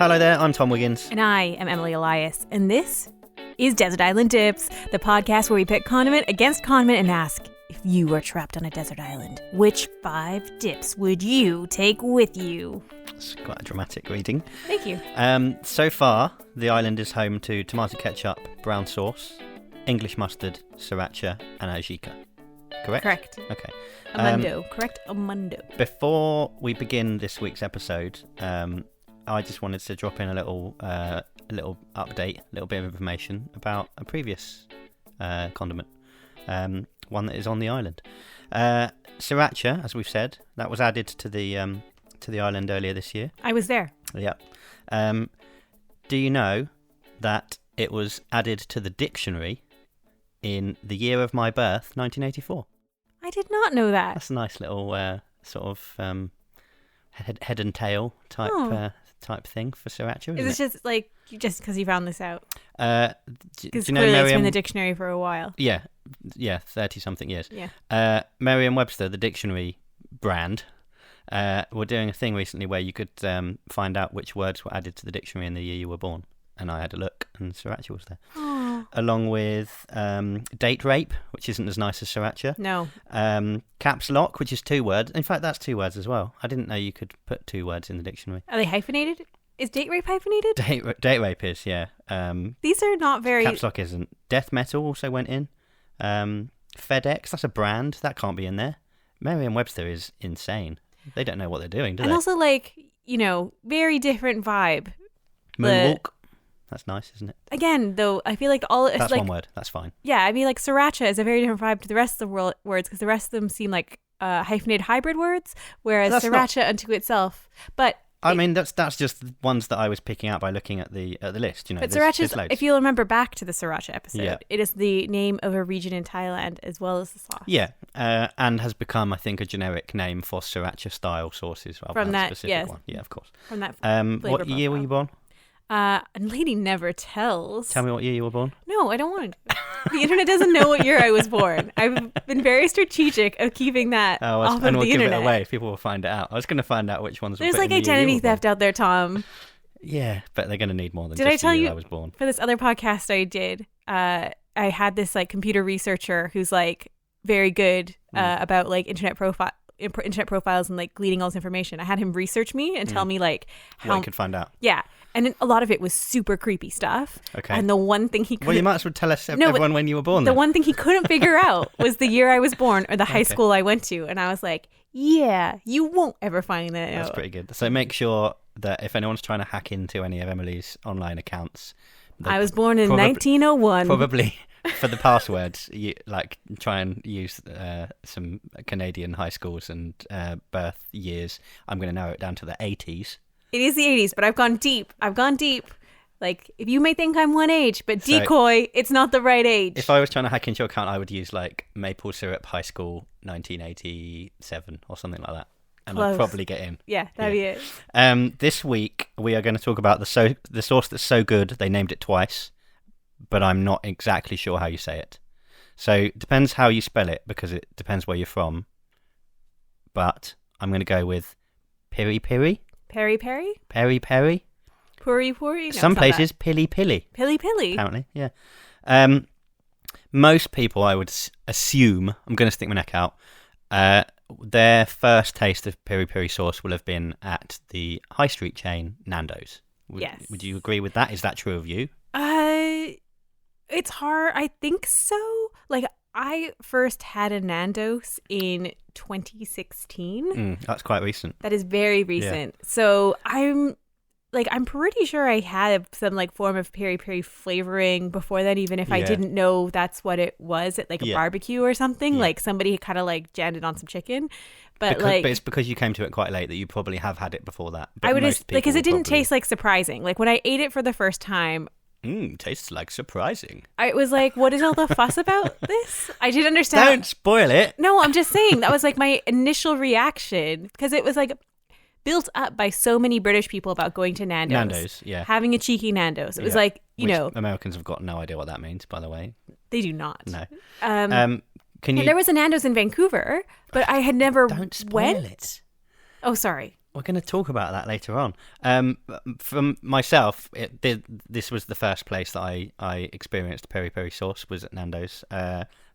Hello there, I'm Tom Wiggins. And I am Emily Elias. And this is Desert Island Dips, the podcast where we pit condiment against condiment and ask, if you were trapped on a desert island, which 5 dips would you take with you? It's quite a dramatic reading. Thank you. So far, the island is home to tomato ketchup, brown sauce, English mustard, sriracha, and ajika. Correct? Correct. Okay. Amundo. Correct? Amundo. Before we begin this week's episode, I just wanted to drop in a little update, a little bit of information about a previous condiment, one that is on the island. Sriracha, as we've said, that was added to the island earlier this year. I was there. Yeah. Do you know that it was added to the dictionary in the year of my birth, 1984? I did not know that. That's a nice little sort of head and tail type thing for sriracha. Is this just like because you found this out? Because clearly it's been in the dictionary for a while. Yeah, 30-something years. Yeah. Merriam-Webster, the dictionary brand, were doing a thing recently where you could find out which words were added to the dictionary in the year you were born. And I had a look, and sriracha was there. Oh. Along with date rape, which isn't as nice as sriracha. No. Caps lock, which is 2 words. In fact, that's 2 words as well. I didn't know you could put 2 words in the dictionary. Are they hyphenated? Is date rape hyphenated? Date rape is, yeah. These are not very... Caps lock isn't. Death metal also went in. FedEx, that's a brand. That can't be in there. Merriam-Webster is insane. They don't know what they're doing, do they? And also, very different vibe. Moonwalk. That's nice, isn't it? Again, though, I feel like all... That's one word. That's fine. Yeah, I mean, sriracha is a very different vibe to the rest of the words because the rest of them seem like hyphenated hybrid words, whereas sriracha unto itself... But... I mean, that's just ones that I was picking out by looking at the list. You know, but sriracha, if you'll remember back to the sriracha episode, It is the name of a region in Thailand as well as the sauce. Yeah, and has become, I think, a generic name for sriracha-style sauces rather than a specific one. Yeah, of course. From that what year were you born? And Lady never tells. Tell me what year you were born. No, I don't want to. The internet doesn't know what year I was born. I've been very strategic of keeping that off of the internet. And we'll give it away. People will find it out. I was going to find out which ones were There's identity theft out there, Tom. Yeah, but they're going to need more than did just I tell the year you, I was born. For this other podcast I did, I had this computer researcher who's very good about internet profiles and gleaning all this information. I had him research me and tell me how what you could find out. Yeah. And a lot of it was super creepy stuff. Okay. And the one thing he couldn't... Well, you might as well tell us everyone when you were born. The one thing he couldn't figure out was the year I was born or the high school I went to. And I was like, yeah, you won't ever find that out. That's pretty good. So make sure that if anyone's trying to hack into any of Emily's online accounts... I was born in 1901. Probably for the passwords, you try and use some Canadian high schools and birth years. I'm going to narrow it down to the 80s. It is the 80s, but I've gone deep. If you may think I'm one age, but decoy, it's not the right age. If I was trying to hack into your account, I would use Maple Syrup High School 1987 or something like that. And I'd probably get in. Yeah, that'd be it. This week, we are going to talk about the sauce that's so good, they named it twice, but I'm not exactly sure how you say it. So it depends how you spell it, because it depends where you're from. But I'm going to go with Peri-Peri. Peri-Peri? Peri-Peri. Puri-Puri? No, some places, Pili-Pili. Pili-Pili? Apparently, yeah. Most people, I would assume, I'm going to stick my neck out, their first taste of peri-peri sauce will have been at the high street chain Nando's. Yes. Would you agree with that? Is that true of you? It's hard. I think so. I first had a Nando's in 2016. That's quite recent. That is very recent. Yeah. So I'm pretty sure I had some form of peri-peri flavoring before that, even if I didn't know that's what it was at a barbecue or something. Yeah. Somebody kind of jammed it on some chicken. But but it's because you came to it quite late that you probably have had it before that. But I would because it didn't taste surprising. When I ate it for the first time, tastes like surprising. I was like, what is all the fuss about this? I didn't understand. Don't spoil it. No, I'm just saying that was my initial reaction because it was built up by so many British people about going to Nando's. Nando's, yeah. Having a cheeky Nando's. It was you know. Americans have got no idea what that means, by the way. They do not. No. There was a Nando's in Vancouver, but I had never Don't spoil it. Oh, sorry. We're going to talk about that later on. From myself, this was the first place that I experienced peri-peri sauce was at Nando's.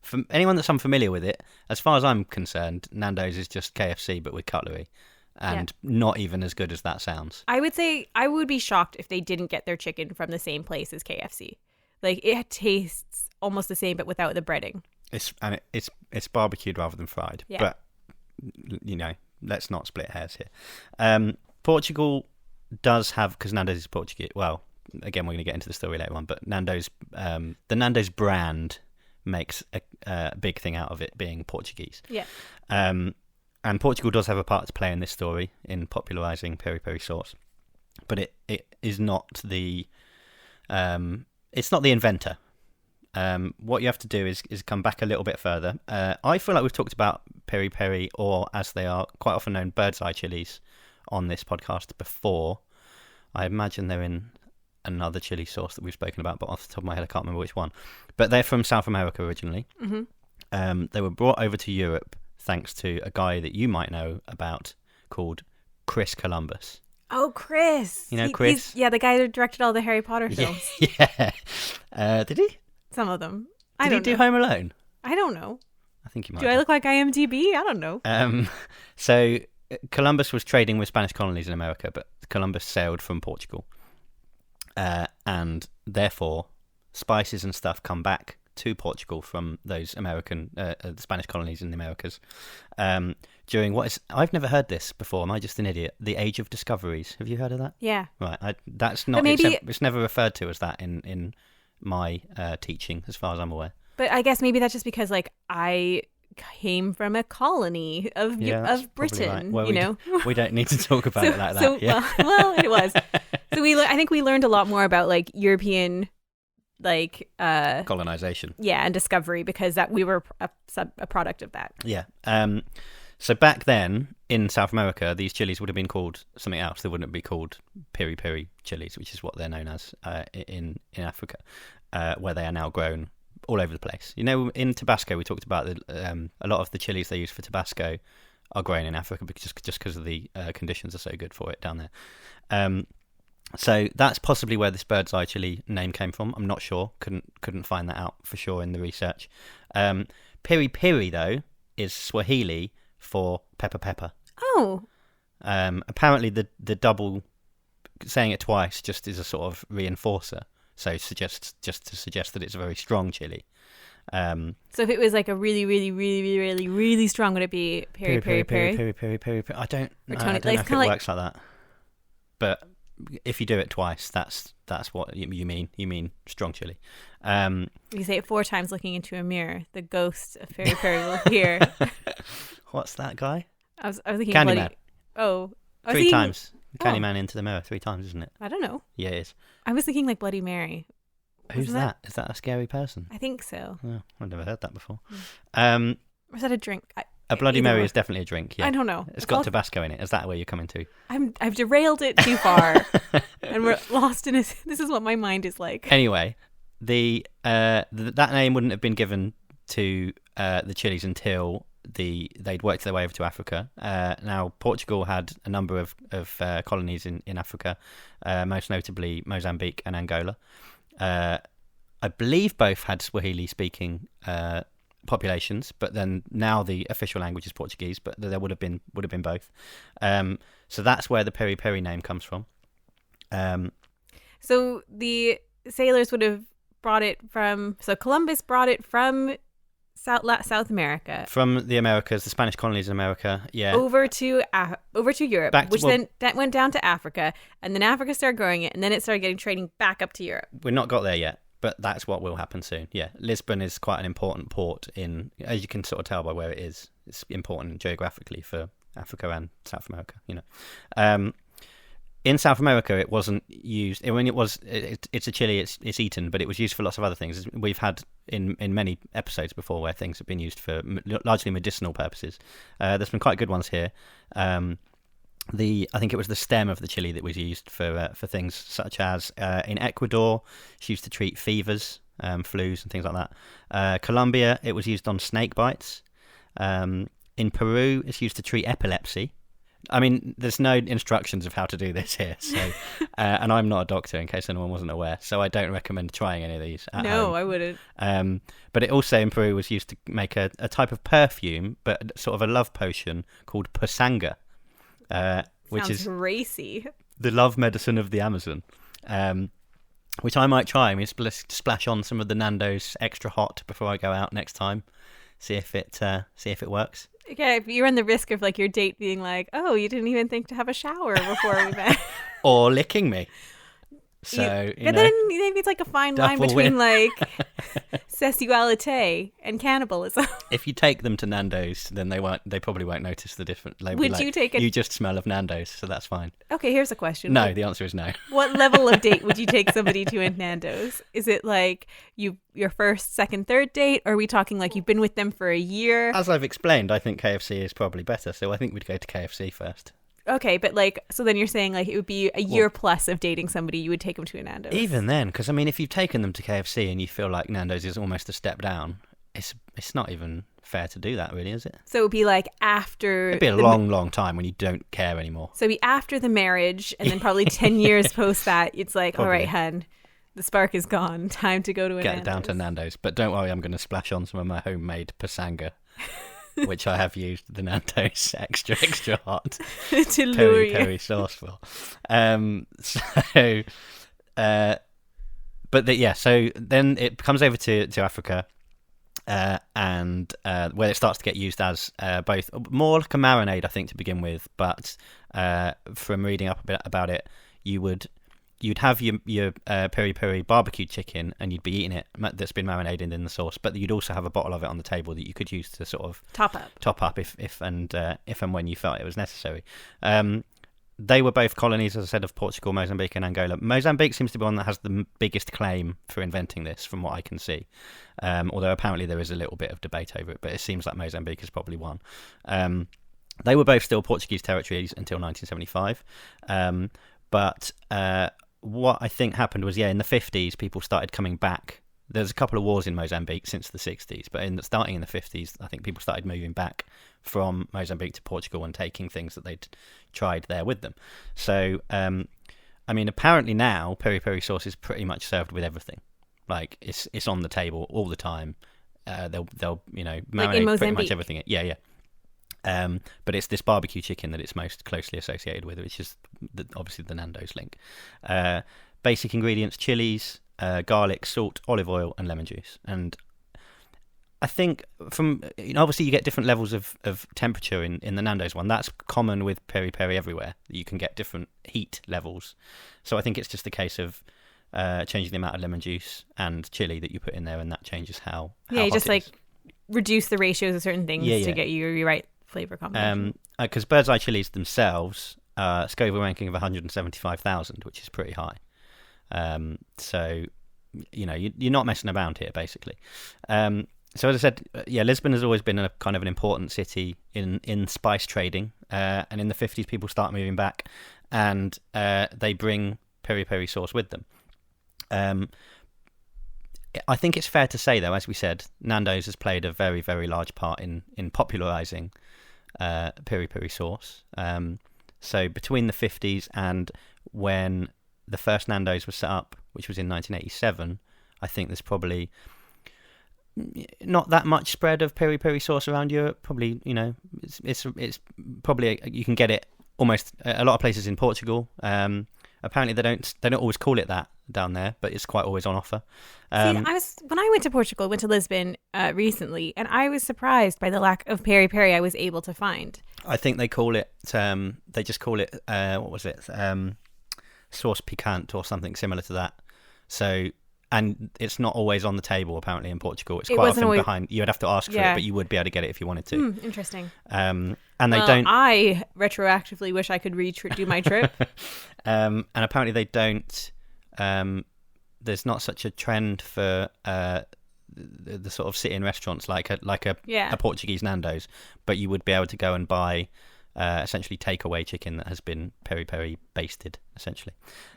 For anyone that's unfamiliar with it, as far as I'm concerned, Nando's is just KFC but with cutlery, and not even as good as that sounds. I would say I would be shocked if they didn't get their chicken from the same place as KFC. Like, it tastes almost the same but without the breading. It's barbecued rather than fried. Yeah. But let's not split hairs here. Portugal does have, because Nando's is Portuguese. Well, again, we're going to get into the story later on. But Nando's, the Nando's brand makes a big thing out of it being Portuguese. Yeah. And Portugal does have a part to play in this story in popularising peri-peri sauce, but it is not the it's not the inventor. What you have to do is come back a little bit further. I feel like we've talked about peri-peri, or as they are quite often known, bird's eye chilies, on this podcast before. I imagine they're in another chili sauce that we've spoken about, but off the top of my head I can't remember which one. But they're from South America originally. Mm-hmm. They were brought over to Europe thanks to a guy that you might know about called Chris Columbus. Oh, Chris. You know Chris? Yeah, the guy who directed all the Harry Potter films. Yeah. Did he? Some of them. Did he do Home Alone? I don't know. I think he might. Do I look like IMDb? I don't know. So Columbus was trading with Spanish colonies in America, but Columbus sailed from Portugal. And therefore, spices and stuff come back to Portugal from those American, Spanish colonies in the Americas. During what is, I've never heard this before, am I just an idiot? The Age of Discoveries. Have you heard of that? Yeah. Right, that's not, it's never referred to as that in my teaching, as far as I'm aware. But I guess maybe that's just because, like, I came from a colony of Britain, right. Well, you know? We don't need to talk about it like that. Well, it was. So I think we learned a lot more about, like, European, like... colonization. Yeah, and discovery, because that we were a product of that. Yeah. So back then, in South America, these chilies would have been called something else. They wouldn't be called peri-peri chilies, which is what they're known as in Africa, where they are now grown all over the place. You know, in Tabasco, we talked about a lot of the chilies they use for Tabasco are grown in Africa just because of the conditions are so good for it down there. So that's possibly where this bird's eye chili name came from. I'm not sure. Couldn't find that out for sure in the research. Peri-peri, though, is Swahili for pepper. Oh. Apparently the double saying it twice just is a sort of reinforcer. So just to suggest that it's a very strong chili. So if it was like a really, really, really, really, really, really strong, would it be peri-peri? Peri-peri. I don't know if it works like that. But if you do it twice, that's what you mean. You mean strong chili. You say it 4 times looking into a mirror. The ghost of Peri-Peri will appear. What's that guy? I was thinking Candyman. Oh. 3 times. Candyman into the mirror 3 times, isn't it? I don't know. Yeah, it is. I was thinking like Bloody Mary. Who's that? Is that a scary person? I think so. Oh, I've never heard that before. Or is that a drink? A Bloody Mary is definitely a drink, yeah. I don't know. It's got Tabasco in it. Is that where you're coming to? I've derailed it too far. And we're lost in this. This is what my mind is like. Anyway, that name wouldn't have been given to the chilies until they'd worked their way over to Africa. Now, Portugal had a number of colonies in Africa, most notably Mozambique and Angola. I believe both had Swahili-speaking populations, but then now the official language is Portuguese, but there would have been both. So that's where the peri-peri name comes from. So the sailors would have brought it from... So Columbus brought it from South America. From the Americas, the Spanish colonies in America, yeah. Over to Europe, then that went down to Africa, and then Africa started growing it, and then it started getting trading back up to Europe. We're not got there yet, but that's what will happen soon. Yeah, Lisbon is quite an important port in, as you can sort of tell by where it is. It's important geographically for Africa and South America. You know, in South America, it wasn't used. I mean, it's a chili. It's eaten, but it was used for lots of other things. We've had in many episodes before where things have been used for largely medicinal purposes. There's been quite good ones here. I think it was the stem of the chili that was used for things such as in Ecuador, it's used to treat fevers, flus, and things like that. Colombia, it was used on snake bites. In Peru, it's used to treat epilepsy. I mean, there's no instructions of how to do this here, so and I'm not a doctor, in case anyone wasn't aware, so I don't recommend trying any of these at No, home. I wouldn't. But it also in Peru was used to make a type of perfume, but sort of a love potion called pasanga, which Sounds is racy. the love medicine of the Amazon, which I might try. I mean, splash on some of the Nando's extra hot before I go out next time, see if it works. Okay, if you run the risk of like your date being like, "Oh, you didn't even think to have a shower before we met," or licking me. So, but then maybe it's like a fine line between like sexuality and cannibalism. If you take them to Nando's, then they probably won't notice the difference. Would you take it? You just smell of Nando's, so that's fine. Okay, here's a question. No, the answer is no. What level of date would you take somebody to in Nando's? Is it like your first, second, third date? Or are we talking like you've been with them for a year? As I've explained, I think KFC is probably better, so I think we'd go to KFC first. Okay, but like, so then you're saying like it would be a year plus of dating somebody, you would take them to a Nando's. Even then, because I mean, if you've taken them to KFC and you feel like Nando's is almost a step down, it's not even fair to do that, really, is it? So it would be like after... It'd be a long time when you don't care anymore. So it'd be after the marriage, and then probably 10 years post that, it's like, Probably. all right, hun, the spark is gone. Time to go to a Get Nando's. down to Nando's. But don't worry, I'm going to splash on some of my homemade pasanga, which I have used the Nando's extra hot to lure you. peri sauce for. So then it comes over to Africa, and where it starts to get used as both more like a marinade, I think, to begin with. But from reading up a bit about it, you'd have your peri-peri barbecue chicken, and you'd be eating it that's been marinated in the sauce, but you'd also have a bottle of it on the table that you could use to sort of top up if and when you felt it was necessary. They were both colonies, as I said, of Portugal, Mozambique and Angola. Mozambique seems to be one that has the biggest claim for inventing this, from what I can see, although apparently there is a little bit of debate over it, but it seems like Mozambique has probably won. They were both still Portuguese territories until 1975, but what I think happened was, in the 50s, people started coming back. There's a couple of wars in Mozambique since the 60s, but starting in the 50s, I think people started moving back from Mozambique to Portugal and taking things that they'd tried there with them. So, I mean, apparently now peri-peri sauce is pretty much served with everything. Like it's on the table all the time. They'll marinate like pretty much everything. Yeah. But it's this barbecue chicken that it's most closely associated with, which is obviously the Nando's link. Basic ingredients: chilies, garlic, salt, olive oil, and lemon juice. And I think obviously you get different levels of temperature in the Nando's one. That's common with peri-peri everywhere. You can get different heat levels. So I think it's just a case of changing the amount of lemon juice and chili that you put in there, and that changes how you hot just it is. reduce the ratios of certain things to get you your right flavor combination. Because bird's eye chilies themselves, Scoville ranking of 175,000, which is pretty high. So you're not messing about here, basically. So as I said, Lisbon has always been a kind of an important city in spice trading, and in the 50s people start moving back, and they bring peri-peri sauce with them. I think it's fair to say, though, as we said, Nando's has played a very, very large part in popularising peri-peri sauce. So between the 50s and when the first Nando's was set up, which was in 1987, I think there's probably not that much spread of peri-peri sauce around Europe. Probably, it's probably you can get it almost a lot of places in Portugal. Apparently they don't always call it that down there, but it's quite always on offer. When I went to Portugal, I went to Lisbon recently, and I was surprised by the lack of peri-peri I was able to find. I think they call it they just call it what was it, sauce piquante or something similar to that. So, and it's not always on the table apparently in Portugal. It's quite often behind. You would have to ask for it, but you would be able to get it if you wanted to. Interesting. And they don't. I retroactively wish I could do my trip. And apparently they don't. There's not such a trend for the sort of sit-in restaurants like a Portuguese Nando's, but you would be able to go and buy essentially takeaway chicken that has been peri-peri basted, essentially.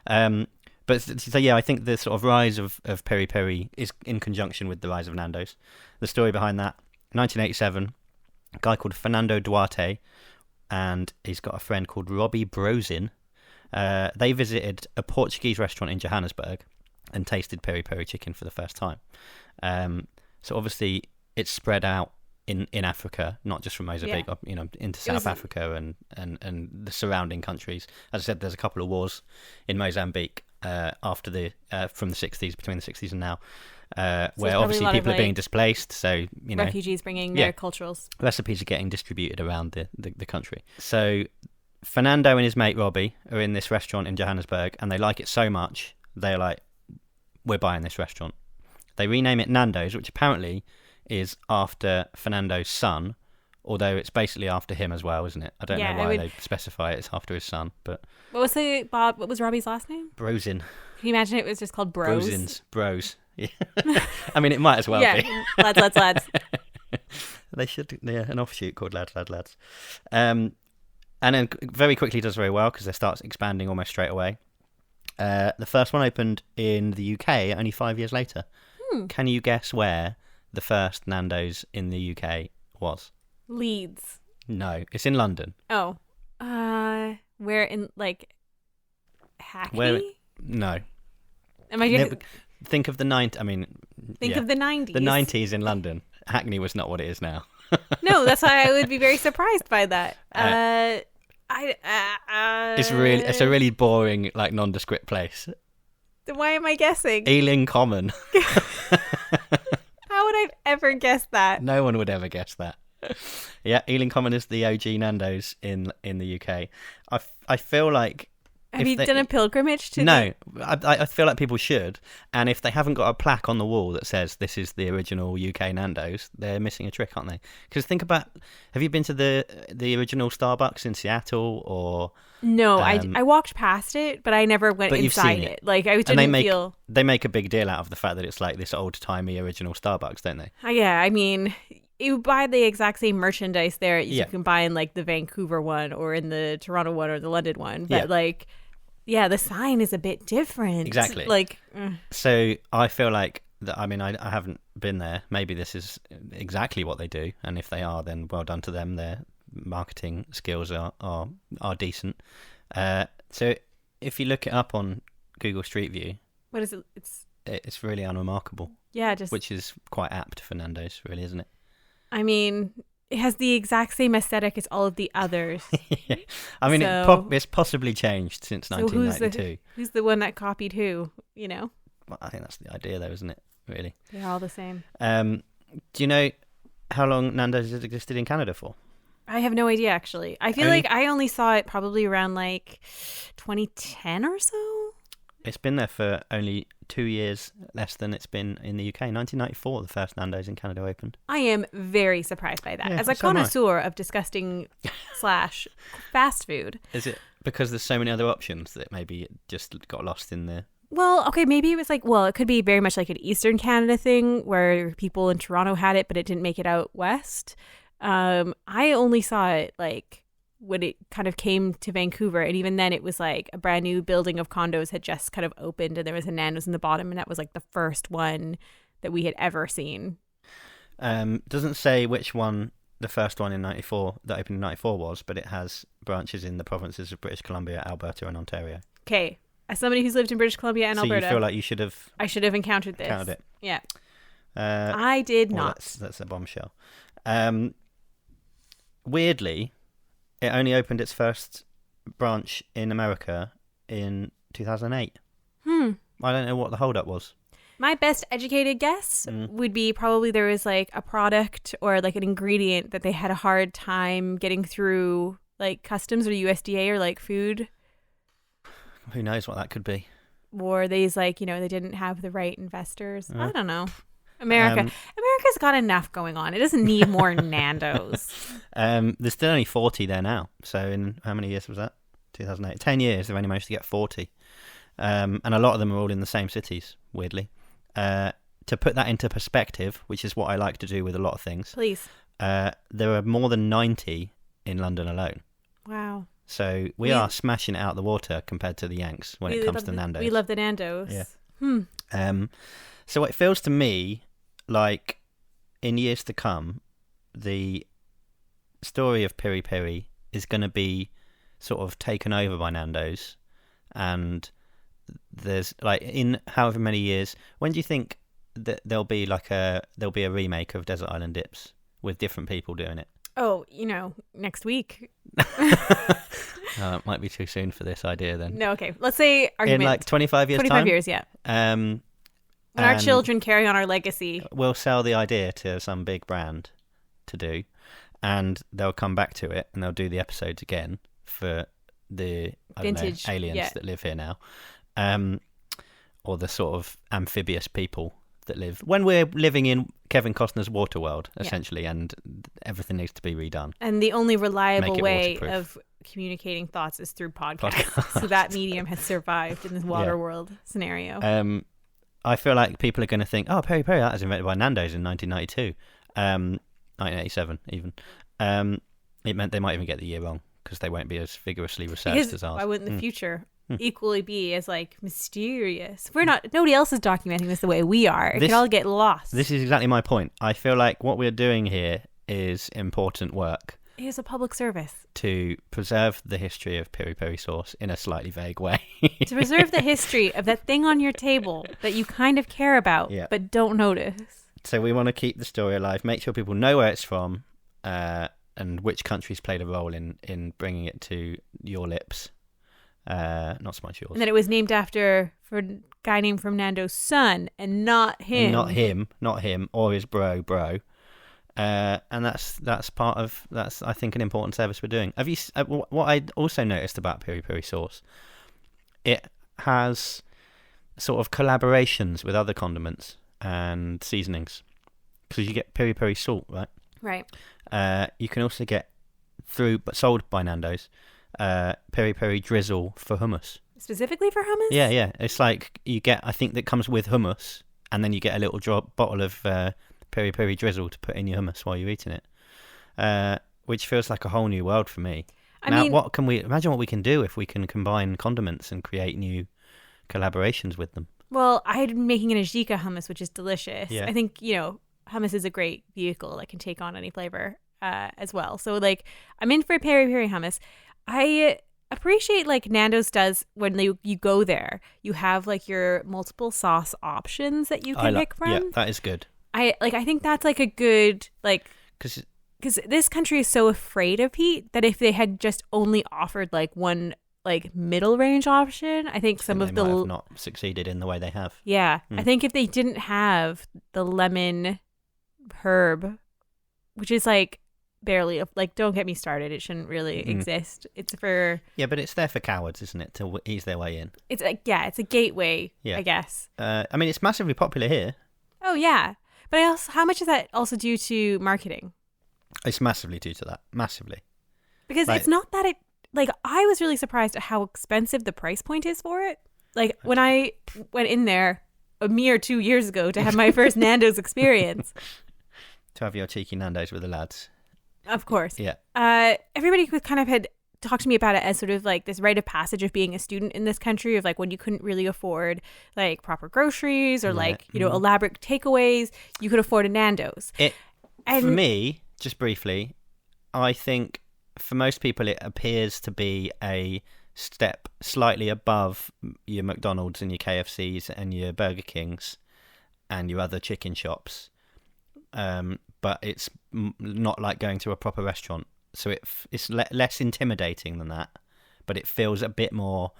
I think the sort of rise of peri-peri is in conjunction with the rise of Nando's. The story behind that: 1987, a guy called Fernando Duarte and he's got a friend called Robbie Brosin. They visited a Portuguese restaurant in Johannesburg and tasted peri-peri chicken for the first time. So obviously it's spread out in Africa, not just from Mozambique, into South Africa and the surrounding countries. As I said, there's a couple of wars in Mozambique after from the 60s, between the 60s and now, where obviously people are being displaced. So refugees bringing their culturals. Recipes are getting distributed around the country. So Fernando and his mate Robbie are in this restaurant in Johannesburg, and they like it so much they're like, we're buying this restaurant. They rename it Nando's, which apparently is after Fernando's son, although it's basically after him as well, isn't it? I don't know why they specify it's after his son, but what was Robbie's last name? Brosin. Can you imagine it was just called Bros? Bros. Yeah. I mean, it might as well be. Lads. They should, an offshoot called Lads. And then very quickly does very well because they start expanding almost straight away. The first one opened in the UK only 5 years later. Can you guess where the first Nando's in the UK was? Leeds. No, it's in London. Oh. Where in, Hackney? No. Am I think of the 90s. I mean... Think of the 90s. The 90s in London. Hackney was not what it is now. No, that's why I would be very surprised by that. It's a really boring, nondescript place. Why am I guessing? Ealing Common. How would I ever guess that? No one would ever guess that. Yeah, Ealing Common is the OG Nando's in the UK. I feel like... Have you done a pilgrimage to No, I feel like people should. And if they haven't got a plaque on the wall that says this is the original UK Nando's, they're missing a trick, aren't they? Because think about... Have you been to the original Starbucks in Seattle or... No, I walked past it, but I never went inside it. I didn't feel... They make a big deal out of the fact that it's this old-timey original Starbucks, don't they? Yeah, I mean... You buy the exact same merchandise there as you can buy in the Vancouver one or in the Toronto one or the London one. But the sign is a bit different. Exactly. So I feel like that. I mean, I haven't been there. Maybe this is exactly what they do, and if they are, then well done to them. Their marketing skills are decent. So if you look it up on Google Street View, what is it? It's really unremarkable. Yeah, which is quite apt for Nando's, really, isn't it? I mean, it has the exact same aesthetic as all of the others. Yeah. I mean, it's possibly changed since 1992. Who's the one that copied who, Well, I think that's the idea, though, isn't it, really? They're all the same. Do you know how long Nando's has existed in Canada for? I have no idea, actually. I feel like I only saw it probably around 2010 or so. It's been there for only 2 years less than it's been in the UK. 1994, the first Nando's in Canada opened. I am very surprised by that. Yeah, as a connoisseur of disgusting / fast food. Is it because there's so many other options that maybe it just got lost in the... Well, okay, maybe it was it could be very much like an Eastern Canada thing where people in Toronto had it, but it didn't make it out west. I only saw it when it kind of came to Vancouver, and even then it was a brand new building of condos had just kind of opened, and there was a Nando's in the bottom, and that was the first one that we had ever seen. Doesn't say which one the first one in 94 that opened in 94 was, but it has branches in the provinces of British Columbia, Alberta and Ontario. Okay, as somebody who's lived in British Columbia and Alberta, so you feel like I should have encountered this. Encountered it. Yeah. I did not. That's a bombshell. Weirdly, it only opened its first branch in America in 2008. I don't know what the hold-up was. My best educated guess would be probably there was a product or an ingredient that they had a hard time getting through customs or USDA or food. Who knows what that could be? Or they they didn't have the right investors. I don't know. America's got enough going on. It doesn't need more Nando's. There's still only 40 there now. So in how many years was that? 2008. 10 years, they've only managed to get 40. And a lot of them are all in the same cities, weirdly. To put that into perspective, which is what I like to do with a lot of things. Please. There are more than 90 in London alone. Wow. So we are smashing it out the water compared to the Yanks when it comes to Nando's. We love the Nando's. Yeah. So it feels to me like in years to come, the story of Peri-Peri is going to be sort of taken over by Nando's, and there's like in however many years, when do you think that there'll be a remake of Desert Island Dips with different people doing it? Oh, next week. It might be too soon for this idea then. No, okay. Let's say argument. In like 25 years 25 time? years, yeah. When our children carry on our legacy. We'll sell the idea to some big brand to do, and they'll come back to it and they'll do the episodes again for the Vintage aliens that live here now, or the sort of amphibious people that live when we're living in Kevin Costner's Waterworld, essentially, and everything needs to be redone. And the only reliable way waterproof. of communicating thoughts is through podcasts. So that medium has survived in this Waterworld scenario. I feel like people are going to think, oh, Peri-Peri, that was invented by Nando's in 1992, 1987 even. It meant they might even get the year wrong because they won't be as vigorously researched as ours. Why wouldn't the future equally be as like mysterious? Nobody else is documenting this the way we are. It could all get lost. This is exactly my point. I feel like what we're doing here is important work. It is a public service. To preserve the history of Peri-Peri sauce in a slightly vague way. To preserve the history of that thing on your table that you kind of care about but don't notice. So we want to keep the story alive, make sure people know where it's from, and which countries played a role in bringing it to your lips. Not so much yours. And that it was named for a guy named from Nando's son, and not him. Not him, or his bro. And that's I think an important service we're doing. Have you? What I also noticed about Peri-Peri sauce, it has sort of collaborations with other condiments and seasonings, because you get Peri-Peri salt, right? Right. You can also get sold by Nando's, Peri-Peri drizzle for hummus. Specifically for hummus? Yeah. It's like you get, I think that comes with hummus, and then you get a little bottle of Peri-Peri drizzle to put in your hummus while you're eating it, which feels like a whole new world for me. Imagine what we can do if we can combine condiments and create new collaborations with them. Well, I'm making an ajika hummus, which is delicious. Yeah. I think, hummus is a great vehicle that can take on any flavor as well. So, like, I'm in for Peri-Peri hummus. I appreciate, like, Nando's does when you go there. You have, like, your multiple sauce options that you can pick from. Yeah, that is good. I think that's, like, a good, like... Because this country is so afraid of heat that if they had just only offered, like, one... like middle range option, I think some of the might have not succeeded in the way they have. Yeah, I think if they didn't have the lemon herb, which is like barely, like, don't get me started, it shouldn't really exist. It's for but it's there for cowards, isn't it, to ease their way in? It's like it's a gateway, I guess. I mean, it's massively popular here. Oh yeah, but how much is that also due to marketing? It's massively due to that, massively, because it's not that it. Like, I was really surprised at how expensive the price point is for it. Like, when I went in there a mere 2 years ago to have my first Nando's experience. To have your cheeky Nando's with the lads. Of course. Yeah. Everybody kind of had talked to me about it as sort of like this rite of passage of being a student in this country, of like when you couldn't really afford like proper groceries or like, elaborate takeaways, you could afford a Nando's. For me, just briefly, I think... for most people, it appears to be a step slightly above your McDonald's and your KFCs and your Burger Kings and your other chicken shops. But it's not like going to a proper restaurant. So it's less intimidating than that. But it feels a bit more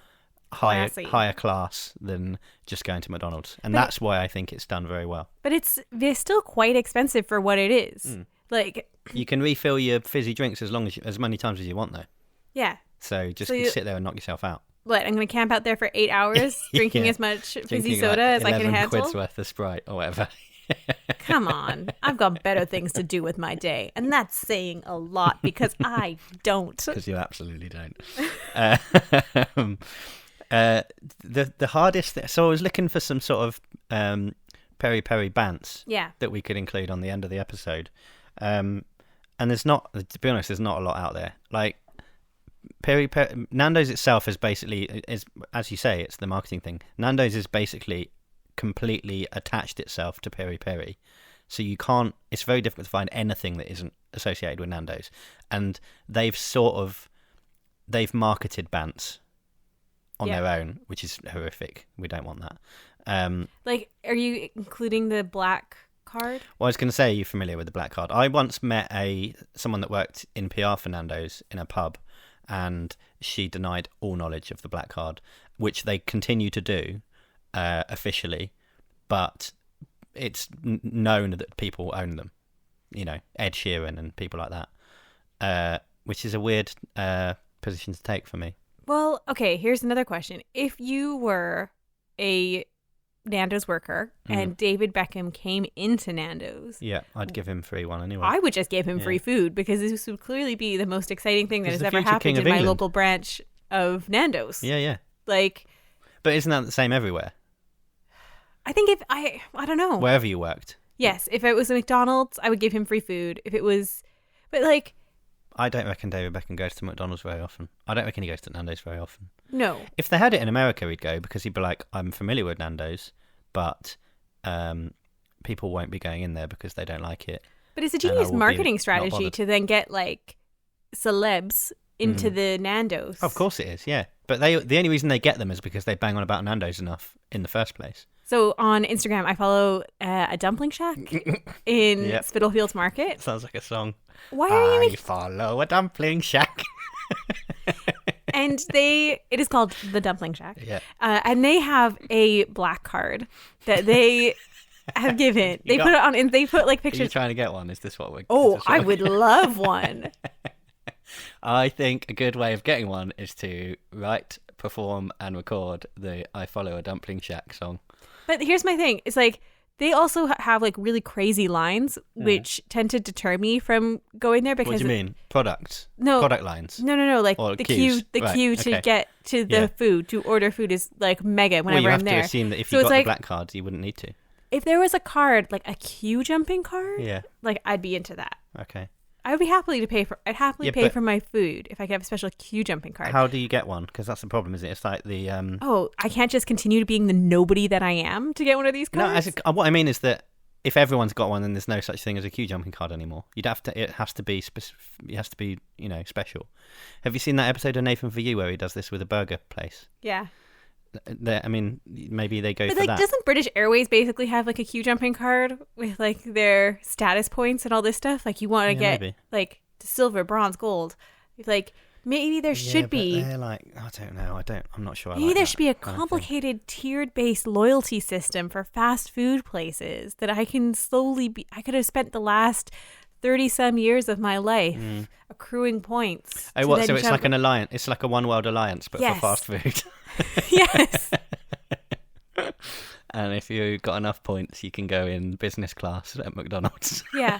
higher class than just going to McDonald's. And that's why I think it's done very well. But they're still quite expensive for what it is. Like, you can refill your fizzy drinks as many times as you want, though. Yeah. So just sit there and knock yourself out. What, I'm going to camp out there for 8 hours drinking as much fizzy soda as I can handle? 11 quid's worth of Sprite or whatever. Come on. I've got better things to do with my day. And that's saying a lot because I don't. Because you absolutely don't. The hardest... So I was looking for some sort of Peri-Peri bants that we could include on the end of the episode. And there's not, to be honest, there's not a lot out there. Like, Peri-Peri, Nando's itself is basically, as you say, it's the marketing thing. Nando's is basically completely attached itself to Peri-Peri. So you can't. It's very difficult to find anything that isn't associated with Nando's, and they've marketed bants on their own, which is horrific. We don't want that. Like, are you including the black card? Well, I was going to say, are you familiar with the black card? I once met someone that worked in PR for Nando's in a pub, and she denied all knowledge of the black card, which they continue to do officially, but it's known that people own them. You know, Ed Sheeran and people like that, which is a weird position to take for me. Well, okay, here's another question. If you were a Nando's worker and David Beckham came into Nando's, yeah, I'd give him free one anyway. I would just give him free food, because this would clearly be the most exciting thing that He's has the ever future happened King in of my England. local branch of Nando's. Yeah. Like, But isn't that the same everywhere? I think if I don't know. Wherever you worked. Yes, if it was a McDonald's, I would give him free food. If it was, but like, I don't reckon David Beckham goes to McDonald's very often. I don't reckon he goes to Nando's very often. no. If they had it in America, he'd go, because he'd be like, I'm familiar with Nando's, but people won't be going in there because they don't like it. But it's a And I genius will be marketing not strategy bothered. to then get like celebs into the Nando's. Of course it is, yeah. But the only reason they get them is because they bang on about Nando's enough in the first place. So on Instagram, I follow a dumpling shack in Yep. Spitalfields Market. Sounds like a song. Why are you I making... follow a dumpling shack. And it is called the Dumpling Shack. Yeah. And they have a black card that they have given. They put it on, and they put like Are you pictures. trying to get one? Is this what we're... Oh, is this what I we- would love one. I think a good way of getting one is to write, perform, and record the I Follow a Dumpling Shack song. But here's my thing. It's like they also have like really crazy lines, which tend to deter me from going there because What do you mean? Product? No. Product lines? No. Like Or the queues. queue, Right, queue to okay. get to the Yeah. food, to order food is like mega Well, whenever you have I'm to there. assume that if So you it's got like, the black card, you wouldn't need to. if there was a card, like a queue jumping card, Yeah. like I'd be into that. Okay. I would be happily to pay for. I'd happily Yeah, pay but- for my food if I could have a special queue jumping card. How do you get one? Because that's the problem, isn't it? It's like the... Oh, I can't just continue being the nobody that I am to get one of these No, cards. what I mean is that if everyone's got one, then there's no such thing as a queue jumping card anymore. You'd have to. It has to be. It has to be. Special. Have you seen that episode of Nathan For You where he does this with a burger place? Yeah. I mean, maybe they go But for like, that. doesn't British Airways basically have like a queue jumping card with like their status points and all this stuff? Like you want to Yeah, get maybe. like silver, bronze, gold. Like maybe there Yeah, should but be. They're like, I don't know. I'm not sure. I Maybe like there that should be a kind of thing. complicated tiered-based loyalty system for fast food places that I can slowly be. I could have spent the last 30-some years of my life accruing points. Oh, to what? then So it's jump- like an alliance. It's like a one world alliance, but Yes. for fast food. Yes. And if you got enough points, you can go in business class at McDonald's. Yeah.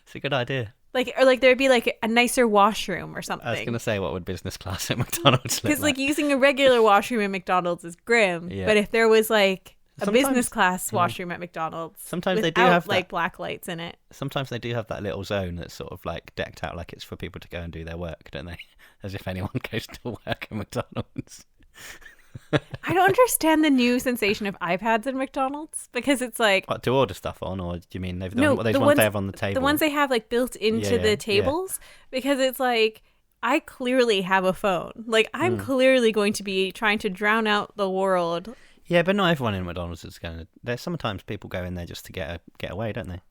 It's a good idea. Or there'd be like a nicer washroom or something. I was going to say, what would business class at McDonald's look Because like? using a regular washroom at McDonald's is grim. Yeah. But if there was like a Sometimes- business class washroom at McDonald's, Sometimes they do without, have that. like black lights in it. Sometimes they do have that little zone that's sort of like decked out like it's for people to go and do their work, don't they? As if anyone goes to work at McDonald's. I don't understand the new sensation of iPads at McDonald's because it's like What, to order stuff on, or do you mean those No, ones the ones- they have on the table? the ones they have like built into Yeah, the yeah. tables because it's like I clearly have a phone. Like I'm clearly going to be trying to drown out the world. Yeah, but not everyone in McDonald's is going to... There's sometimes people go in there just to get away, don't they?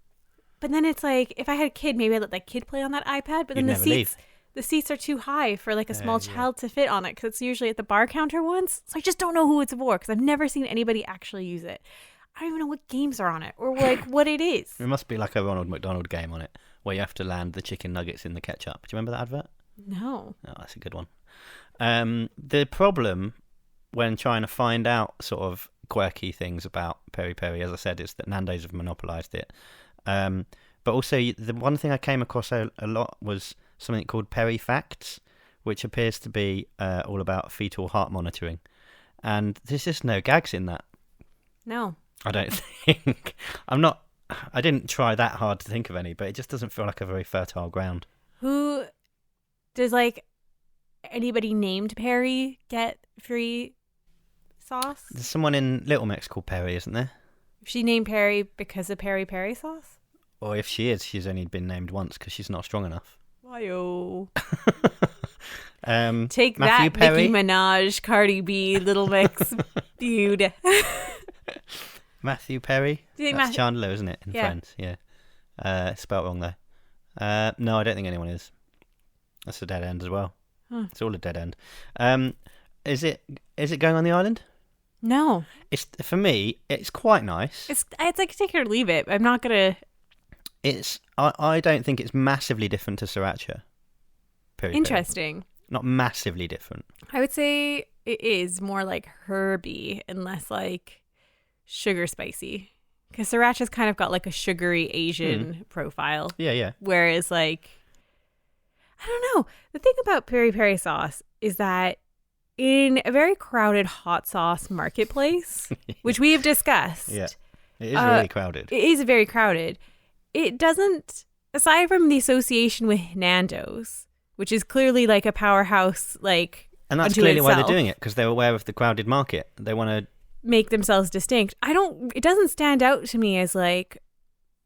But then it's like if I had a kid, maybe I'd let that kid play on that iPad. But then You'd the never seats, leave. the seats are too high for like a small yeah. child to fit on it because it's usually at the bar counter ones. So I just don't know who it's for because I've never seen anybody actually use it. I don't even know what games are on it or like what it is. There must be like a Ronald McDonald game on it where you have to land the chicken nuggets in the ketchup. Do you remember that advert? No. Oh, that's a good one. The problem when trying to find out sort of quirky things about Peri-Peri, as I said, is that Nando's have monopolised it. But also, the one thing I came across a lot was something called Peri Facts, which appears to be all about fetal heart monitoring. And there's just no gags in that. No. I don't think. I didn't try that hard to think of any, but it just doesn't feel like a very fertile ground. Who does like anybody named Perry get free sauce? There's someone in Little Mix called Peri, isn't there? She named Peri because of peri-peri sauce? Or if she is, she's only been named once because she's not strong enough. Why-oh. Matthew Take that, Perry. Nicki Minaj, Cardi B, Little Mix, dude. Matthew Perry. Do you think That's Chandler, isn't it? In Yeah. Friends, yeah. Spelt wrong though. No, I don't think anyone is. That's a dead end as well. It's all a dead end. Is it going on the island? No. It's for me. It's quite nice. It's like take it or leave it. I'm not gonna. I don't think it's massively different to sriracha. Peri-peri. Interesting. Not massively different. I would say it is more like herby and less like sugar spicy. Because sriracha's kind of got like a sugary Asian profile. Yeah. Whereas like, I don't know. The thing about peri-peri sauce is that in a very crowded hot sauce marketplace, which we have discussed. Yeah. It is really crowded. It is very crowded. It doesn't, aside from the association with Nando's, which is clearly like a powerhouse, like, And that's unto clearly why they're itself, doing it, because they're aware of the crowded market. They want to... make themselves distinct. It doesn't stand out to me as like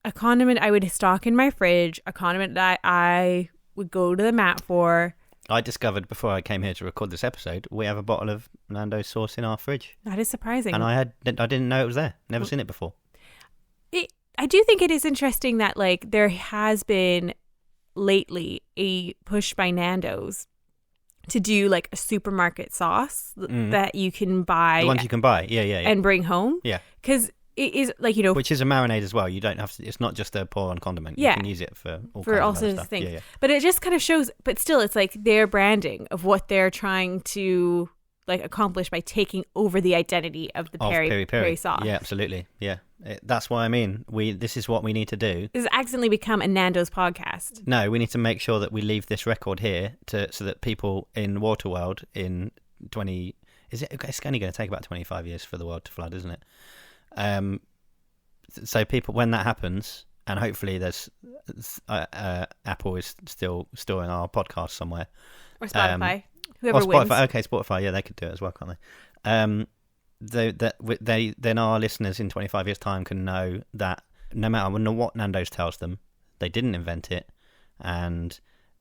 a condiment I would stock in my fridge, a condiment that I would go to the mat for. I discovered before I came here to record this episode, we have a bottle of Nando's sauce in our fridge. That is surprising. And I didn't know it was there. Never seen it before. I do think it is interesting that like there has been lately a push by Nando's to do like a supermarket sauce that you can buy. The ones you can buy. Yeah. And bring home. Yeah. Because it is like, Which is a marinade as well. You don't have to, it's not just a pour on condiment. Yeah. You can use it for all for all kinds of sorts other of stuff. things. Yeah. But it just kind of shows, but still it's like their branding of what they're trying to like accomplish by taking over the identity of the peri-peri sauce. Yeah, absolutely. Yeah. That's what I mean. This is what we need to do. This has accidentally become a Nando's podcast. No, we need to make sure that we leave this record here so that people in Waterworld in 20... It's only going to take about 25 years for the world to flood, isn't it? So people, when that happens, and hopefully there's... Apple is still storing our podcast somewhere. Or Spotify. Whoever wins. Okay, Spotify. Yeah, they could do it as well, can't they? Then our listeners in 25 years' time can know that no matter what Nando's tells them, they didn't invent it, and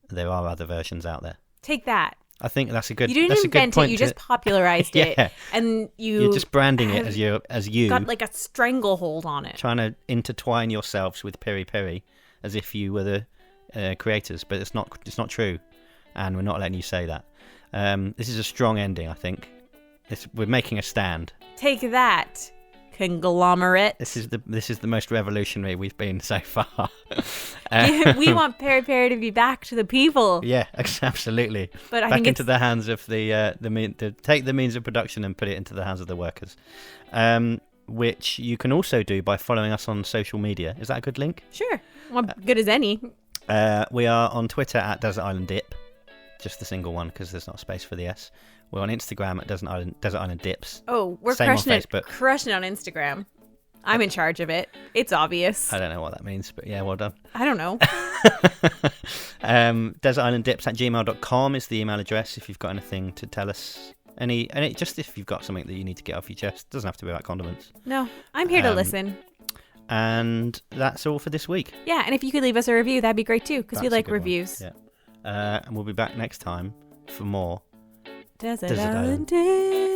there are other versions out there. Take that. I think that's a good. You didn't invent it. You just popularized it, and you're just branding it as you got like a stranglehold on it, trying to intertwine yourselves with Peri-Peri as if you were the creators, but it's not true, and we're not letting you say that. This is a strong ending, I think. We're making a stand. Take that, conglomerate. This is the most revolutionary we've been so far. We want Peri-Peri to be back to the people. Yeah, absolutely. But I back think into the hands of take the means of production and put it into the hands of the workers. Which you can also do by following us on social media. Is that a good link? Sure. Well, good as any. We are on Twitter at Desert Island Dip. Just the single one because there's not space for the S. We're on Instagram at Desert Island Dips. Oh, we're Same crushing on it. Facebook. Crushing it on Instagram. I'm in charge of it. It's obvious. I don't know what that means, but yeah, well done. I don't know. DesertIslandDips@gmail.com is the email address if you've got anything to tell us. Just if you've got something that you need to get off your chest. Doesn't have to be about condiments. No, I'm here to listen. And that's all for this week. Yeah, and if you could leave us a review, that'd be great too, because we like reviews. Yeah. And we'll be back next time for more Desert Island Dip.